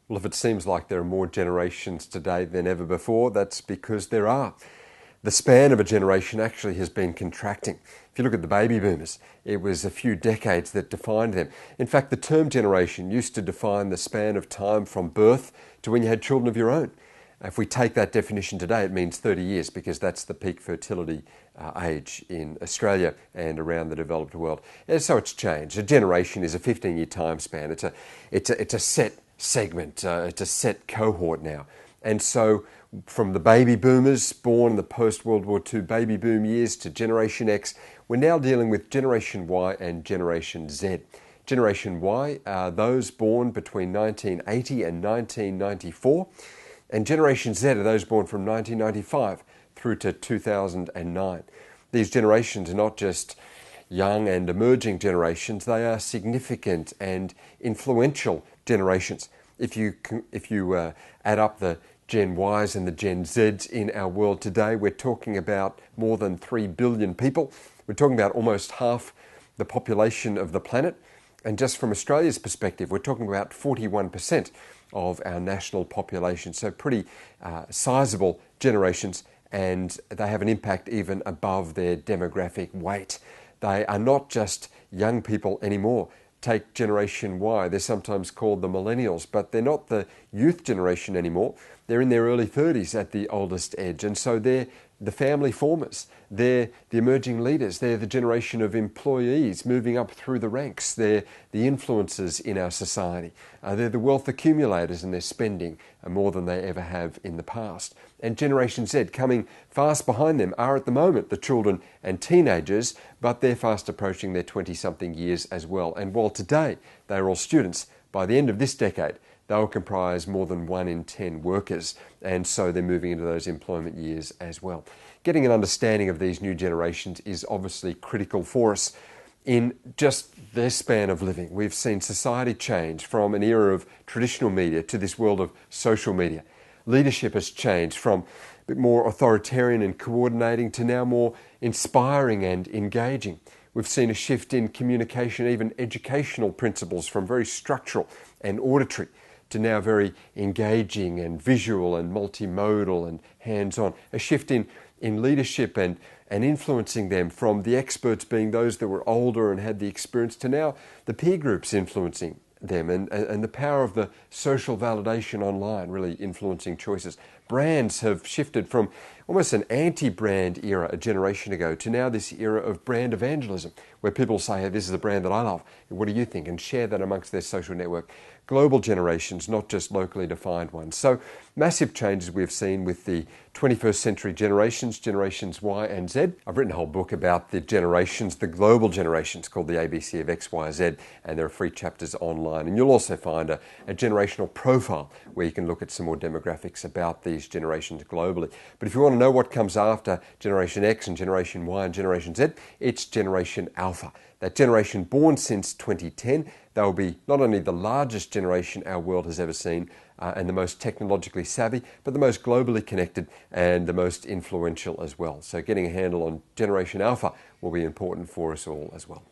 Well, if it seems like there are more generations today than ever before, that's because there are. The span of a generation actually has been contracting. If you look at the baby boomers, it was a few decades that defined them. In fact, the term generation used to define the span of time from birth to when you had children of your own. If we take that definition today, it means 30 years because that's the peak fertility age in Australia and around the developed world. And so it's changed. A generation is a 15-year time span. It's a set segment. It's a set cohort now. And so from the baby boomers born in the post-World War II baby boom years to Generation X, we're now dealing with Generation Y and Generation Z. Generation Y are those born between 1980 and 1994, and Generation Z are those born from 1995 through to 2009. These generations are not just young and emerging generations, they are significant and influential generations. If you add up the Gen Ys and the Gen Zs in our world today, we're talking about more than 3 billion people. We're talking about almost half the population of the planet. And just from Australia's perspective, we're talking about 41% of our national population. So pretty sizable generations, and they have an impact even above their demographic weight. They are not just young people anymore. Take Generation Y, they're sometimes called the millennials, but they're not the youth generation anymore. They're in their early 30s at the oldest edge, and so they're the family formers. They're the emerging leaders. They're the generation of employees moving up through the ranks. They're the influencers in our society. They're the wealth accumulators, and they're spending more than they ever have in the past. And Generation Z, coming fast behind them, are at the moment the children and teenagers, but they're fast approaching their 20-something years as well. And while today they're all students, by the end of this decade, they'll comprise more than 1 in 10 workers, and so they're moving into those employment years as well. Getting an understanding of these new generations is obviously critical for us in just their span of living. We've seen society change from an era of traditional media to this world of social media. Leadership has changed from a bit more authoritarian and coordinating to now more inspiring and engaging. We've seen a shift in communication, even educational principles, from very structural and auditory to now very engaging and visual and multimodal and hands-on. A shift in leadership and influencing them from the experts being those that were older and had the experience to now the peer groups influencing them, and the power of the social validation online really influencing choices. Brands have shifted from almost an anti-brand era a generation ago to now this era of brand evangelism, where people say, hey, this is a brand that I love, what do you think? And share that amongst their social network. Global generations, not just locally defined ones. So massive changes we've seen with the 21st century generations, Generations Y and Z. I've written a whole book about the generations, the global generations, called the ABC of X, Y, Z, and there are free chapters online. And you'll also find a generational profile where you can look at some more demographics about these generations globally. But if you want to know what comes after Generation X and Generation Y and Generation Z, it's Generation Alpha. That generation born since 2010, they will be not only the largest generation our world has ever seen and the most technologically savvy, but the most globally connected and the most influential as well. So getting a handle on Generation Alpha will be important for us all as well.